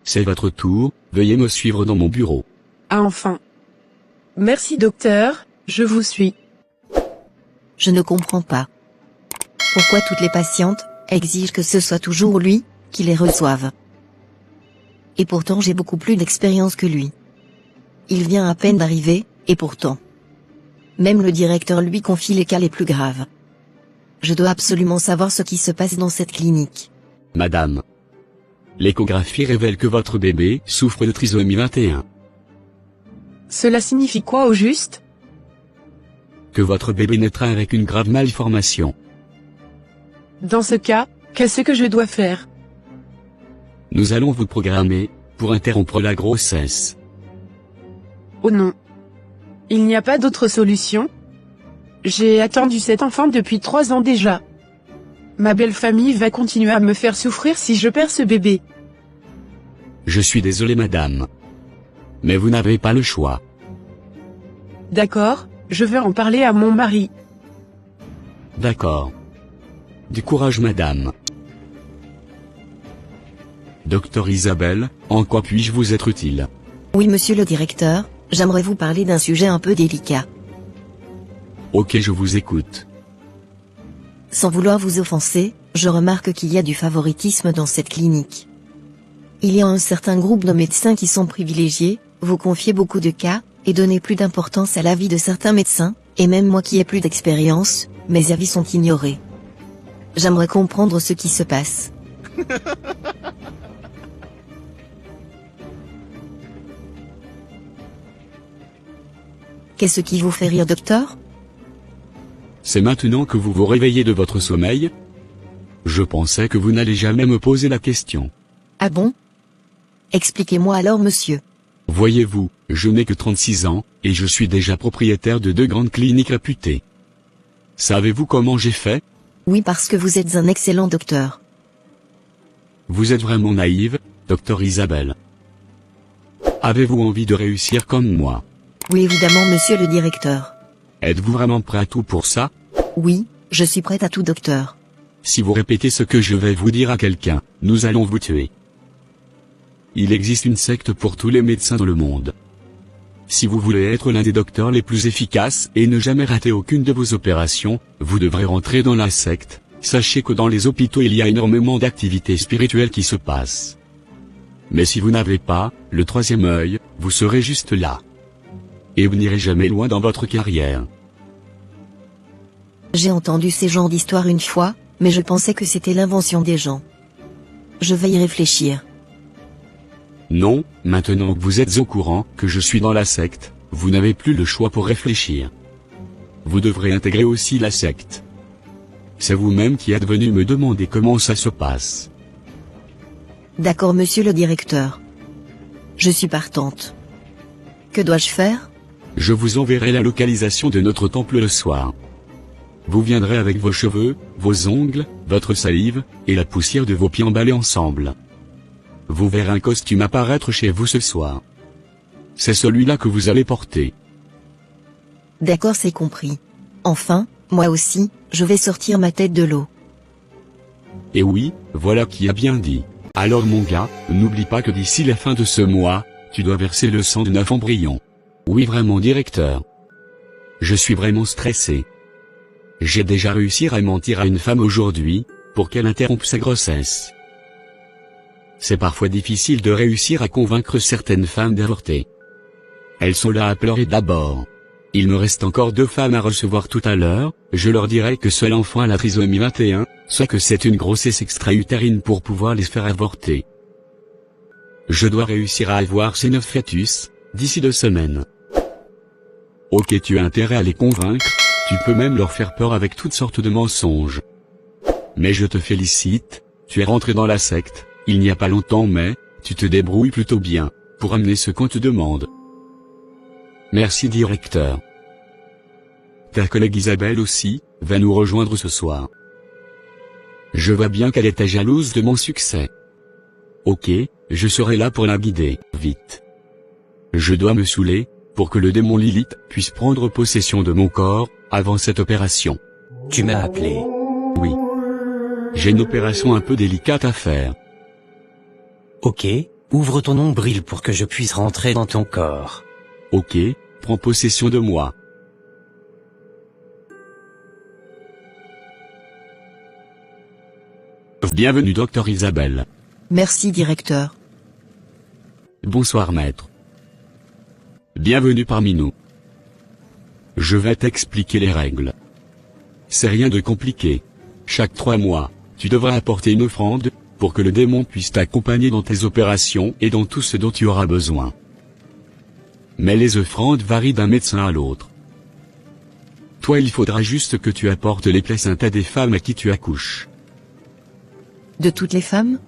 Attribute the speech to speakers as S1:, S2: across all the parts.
S1: C'est votre tour, veuillez me suivre dans mon bureau.
S2: Ah enfin. Merci docteur, je vous suis.
S3: Je ne comprends pas. Pourquoi toutes les patientes exigent que ce soit toujours lui qui les reçoive? Et pourtant j'ai beaucoup plus d'expérience que lui. Il vient à peine d'arriver, et pourtant. Même le directeur lui confie les cas les plus graves. Je dois absolument savoir ce qui se passe dans cette clinique.
S1: Madame. L'échographie révèle que votre bébé souffre de trisomie 21.
S2: Cela signifie quoi au juste?
S1: Que votre bébé naîtra avec une grave malformation.
S2: Dans ce cas, qu'est-ce que je dois faire?
S1: Nous allons vous programmer pour interrompre la grossesse.
S2: Oh non. Il n'y a pas d'autre solution? J'ai attendu cet enfant depuis 3 ans déjà. Ma belle famille va continuer à me faire souffrir si je perds ce bébé.
S1: Je suis désolé madame. Mais vous n'avez pas le choix.
S2: D'accord, je vais en parler à mon mari.
S1: D'accord. Du courage madame. Docteur Isabelle, en quoi puis-je vous être utile?
S3: Oui monsieur le directeur, j'aimerais vous parler d'un sujet un peu délicat.
S1: Ok, je vous écoute.
S3: Sans vouloir vous offenser, je remarque qu'il y a du favoritisme dans cette clinique. Il y a un certain groupe de médecins qui sont privilégiés, vous confiez beaucoup de cas, et donnez plus d'importance à l'avis de certains médecins, et même moi qui ai plus d'expérience, mes avis sont ignorés. J'aimerais comprendre ce qui se passe. Qu'est-ce qui vous fait rire, docteur?
S1: C'est maintenant que vous vous réveillez de votre sommeil? Je pensais que vous n'allez jamais me poser la question.
S3: Ah bon? Expliquez-moi alors, monsieur.
S1: Voyez-vous, je n'ai que 36 ans, et je suis déjà propriétaire de 2 grandes cliniques réputées. Savez-vous comment j'ai fait?
S3: Oui, parce que vous êtes un excellent docteur.
S1: Vous êtes vraiment naïve, docteur Isabelle. Avez-vous envie de réussir comme moi?
S3: Oui, évidemment, monsieur le directeur.
S1: Êtes-vous vraiment prêt à tout pour ça?
S3: Oui, je suis prête à tout, docteur.
S1: Si vous répétez ce que je vais vous dire à quelqu'un, nous allons vous tuer. Il existe une secte pour tous les médecins dans le monde. Si vous voulez être l'un des docteurs les plus efficaces et ne jamais rater aucune de vos opérations, vous devrez rentrer dans la secte. Sachez que dans les hôpitaux il y a énormément d'activités spirituelles qui se passent. Mais si vous n'avez pas le 3e œil, vous serez juste là. Et vous n'irez jamais loin dans votre carrière.
S3: J'ai entendu ces genres d'histoires une fois, mais je pensais que c'était l'invention des gens. Je vais y réfléchir.
S1: Non, maintenant que vous êtes au courant que je suis dans la secte, vous n'avez plus le choix pour réfléchir. Vous devrez intégrer aussi la secte. C'est vous-même qui êtes venu me demander comment ça se passe.
S3: D'accord, monsieur le directeur. Je suis partante. Que dois-je faire?
S1: Je vous enverrai la localisation de notre temple le soir. Vous viendrez avec vos cheveux, vos ongles, votre salive, et la poussière de vos pieds emballés ensemble. Vous verrez un costume apparaître chez vous ce soir. C'est celui-là que vous allez porter.
S3: D'accord, c'est compris. Enfin, moi aussi, je vais sortir ma tête de l'eau.
S1: Et oui, voilà qui a bien dit. Alors mon gars, n'oublie pas que d'ici la fin de ce mois, tu dois verser le sang de 9 embryons. Oui vraiment directeur. Je suis vraiment stressé. J'ai déjà réussi à mentir à une femme aujourd'hui, pour qu'elle interrompe sa grossesse. C'est parfois difficile de réussir à convaincre certaines femmes d'avorter. Elles sont là à pleurer d'abord. Il me reste encore 2 femmes à recevoir tout à l'heure, je leur dirai que seul enfant a la trisomie 21, soit que c'est une grossesse extra-utérine pour pouvoir les faire avorter. Je dois réussir à avoir ces 9 fœtus, d'ici 2 semaines. Ok, tu as intérêt à les convaincre, tu peux même leur faire peur avec toutes sortes de mensonges. Mais je te félicite, tu es rentré dans la secte, il n'y a pas longtemps mais, tu te débrouilles plutôt bien, pour amener ce qu'on te demande. Merci directeur. Ta collègue Isabelle aussi, va nous rejoindre ce soir. Je vois bien qu'elle était jalouse de mon succès. Ok, je serai là pour la guider, vite. Je dois me saouler, pour que le démon Lilith puisse prendre possession de mon corps, avant cette opération.
S4: Tu m'as appelé.
S1: Oui. J'ai une opération un peu délicate à faire.
S4: Ok, Ouvre ton nombril pour que je puisse rentrer dans ton corps.
S1: Ok, prends possession de moi. Bienvenue docteur Isabelle.
S3: Merci directeur.
S1: Bonsoir maître. Bienvenue parmi nous. Je vais t'expliquer les règles. C'est rien de compliqué. Chaque 3 mois, tu devras apporter une offrande, pour que le démon puisse t'accompagner dans tes opérations et dans tout ce dont tu auras besoin. Mais les offrandes varient d'un médecin à l'autre. Toi il faudra juste que tu apportes les placentas des femmes à qui tu accouches.
S3: De toutes les femmes?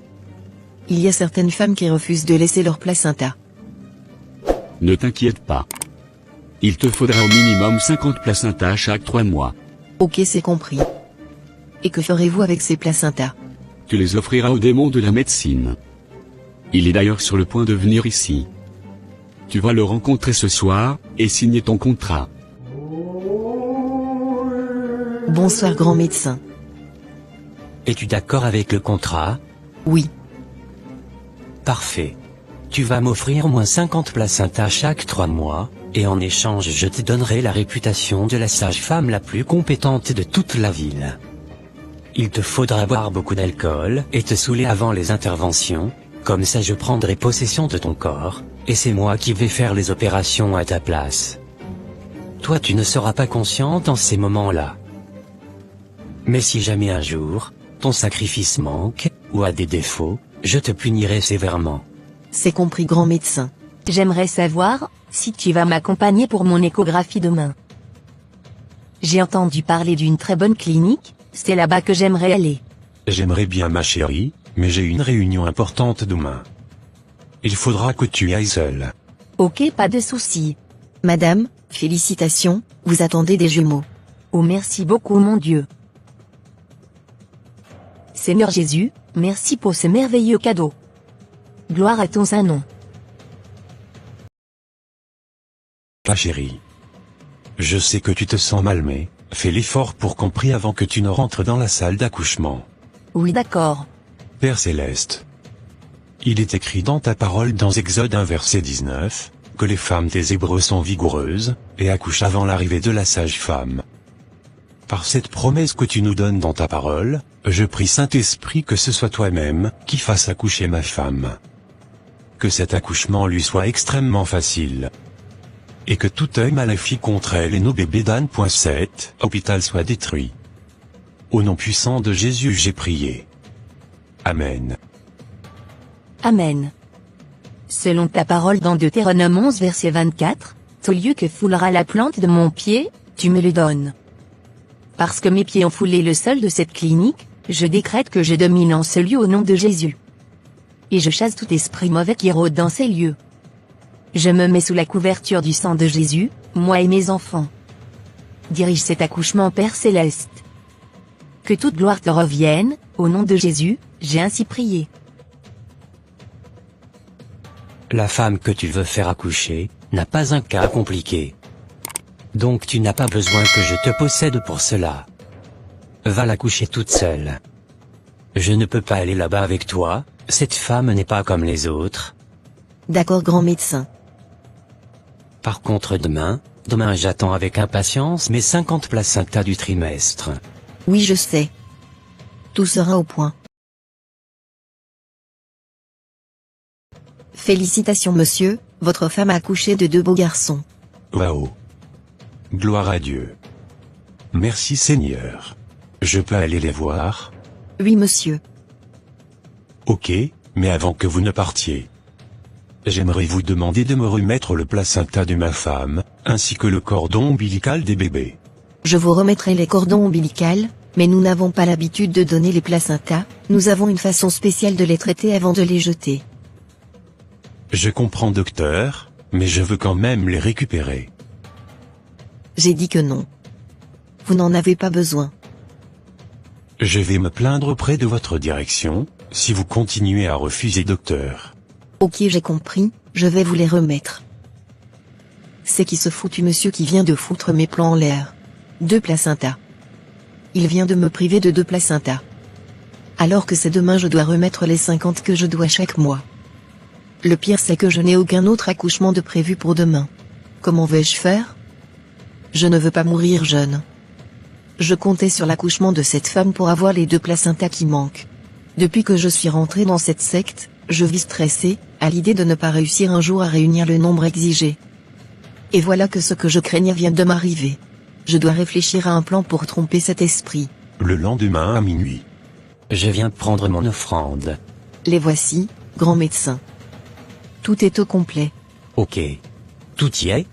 S3: Il y a certaines femmes qui refusent de laisser leur placenta.
S1: Ne t'inquiète pas. Il te faudra au minimum 50 placentas chaque 3 mois.
S3: Ok, c'est compris. Et que ferez-vous avec ces placentas?
S1: Tu les offriras au démon de la médecine. Il est d'ailleurs sur le point de venir ici. Tu vas le rencontrer ce soir, et signer ton contrat.
S3: Bonsoir grand médecin.
S4: Es-tu d'accord avec le contrat?
S3: Oui.
S4: Parfait. Tu vas m'offrir moins 50 placentas chaque 3 mois, et en échange je te donnerai la réputation de la sage-femme la plus compétente de toute la ville. Il te faudra boire beaucoup d'alcool et te saouler avant les interventions, comme ça je prendrai possession de ton corps, et c'est moi qui vais faire les opérations à ta place. Toi tu ne seras pas conscient dans ces moments-là. Mais si jamais un jour, ton sacrifice manque, ou a des défauts, je te punirai sévèrement.
S3: C'est compris grand médecin.
S5: J'aimerais savoir, si tu vas m'accompagner pour mon échographie demain. J'ai entendu parler d'une très bonne clinique, c'est là-bas que j'aimerais aller.
S6: J'aimerais bien ma chérie, mais j'ai une réunion importante demain. Il faudra que tu ailles seule.
S5: Ok, pas de souci.
S3: Madame, félicitations, vous attendez des jumeaux.
S5: Oh merci beaucoup mon Dieu. Seigneur Jésus, merci pour ce merveilleux cadeau. Gloire à ton saint nom.
S6: Ma chérie. Je sais que tu te sens mal mais, fais l'effort pour qu'on prie avant que tu ne rentres dans la salle d'accouchement.
S5: Oui d'accord.
S6: Père Céleste. Il est écrit dans ta parole dans Exode 1 verset 19, que les femmes des Hébreux sont vigoureuses, et accouchent avant l'arrivée de la sage-femme. Par cette promesse que tu nous donnes dans ta parole, je prie Saint-Esprit que ce soit toi-même, qui fasse accoucher ma femme. Que cet accouchement lui soit extrêmement facile. Et que tout œil maléfique contre elle et nos bébés d'Anne.7, hôpital soit détruit. Au nom puissant de Jésus j'ai prié. Amen.
S5: Amen. Selon ta parole dans Deutéronome 11 verset 24, au lieu que foulera la plante de mon pied, tu me le donnes. Parce que mes pieds ont foulé le sol de cette clinique, je décrète que je domine en ce lieu au nom de Jésus. Et je chasse tout esprit mauvais qui rôde dans ces lieux. Je me mets sous la couverture du sang de Jésus, moi et mes enfants. Dirige cet accouchement Père Céleste. Que toute gloire te revienne, au nom de Jésus, j'ai ainsi prié.
S4: La femme que tu veux faire accoucher, n'a pas un cas compliqué. Donc tu n'as pas besoin que je te possède pour cela. Va l'accoucher toute seule. Je ne peux pas aller là-bas avec toi, cette femme n'est pas comme les autres.
S3: D'accord grand médecin.
S4: Par contre demain j'attends avec impatience mes 50 placentas du trimestre.
S3: Oui je sais. Tout sera au point. Félicitations monsieur, votre femme a accouché de 2 beaux garçons.
S6: Waouh. Gloire à Dieu. Merci Seigneur. Je peux aller les voir?
S3: Oui monsieur.
S6: Ok, mais avant que vous ne partiez, j'aimerais vous demander de me remettre le placenta de ma femme, ainsi que le cordon ombilical des bébés.
S3: Je vous remettrai les cordons ombilicales, mais nous n'avons pas l'habitude de donner les placentas, nous avons une façon spéciale de les traiter avant de les jeter.
S6: Je comprends docteur, mais je veux quand même les récupérer.
S3: J'ai dit que non. Vous n'en avez pas besoin.
S6: Je vais me plaindre auprès de votre direction, si vous continuez à refuser docteur.
S3: Ok j'ai compris, je vais vous les remettre. C'est qui ce foutu monsieur qui vient de foutre mes plans en l'air? 2 placentas. Il vient de me priver de 2 placentas. Alors que c'est demain je dois remettre les 50 que je dois chaque mois. Le pire c'est que je n'ai aucun autre accouchement de prévu pour demain. Comment vais-je faire? Je ne veux pas mourir jeune. Je comptais sur l'accouchement de cette femme pour avoir les 2 placentas qui manquent. Depuis que je suis rentré dans cette secte, je vis stressé, à l'idée de ne pas réussir un jour à réunir le nombre exigé. Et voilà que ce que je craignais vient de m'arriver. Je dois réfléchir à un plan pour tromper cet esprit.
S6: Le lendemain à minuit.
S4: Je viens prendre mon offrande.
S3: Les voici, grand médecin. Tout est au complet.
S4: Ok. Tout y est?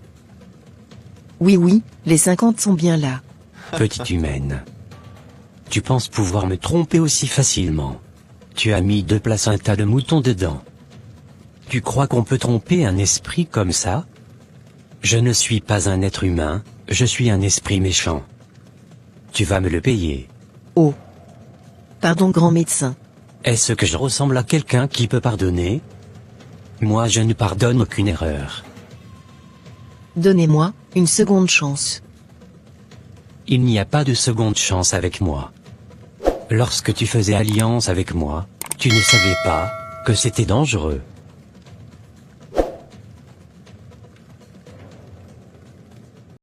S3: Oui, les 50 sont bien là.
S4: Petite humaine. Tu penses pouvoir me tromper aussi facilement? Tu as mis 2 placentas de mouton dedans. Tu crois qu'on peut tromper un esprit comme ça? Je ne suis pas un être humain, je suis un esprit méchant. Tu vas me le payer.
S3: Oh. Pardon grand médecin.
S4: Est-ce que je ressemble à quelqu'un qui peut pardonner? Moi je ne pardonne aucune erreur.
S3: Donnez-moi une seconde chance.
S4: Il n'y a pas de seconde chance avec moi. Lorsque tu faisais alliance avec moi, tu ne savais pas que c'était dangereux.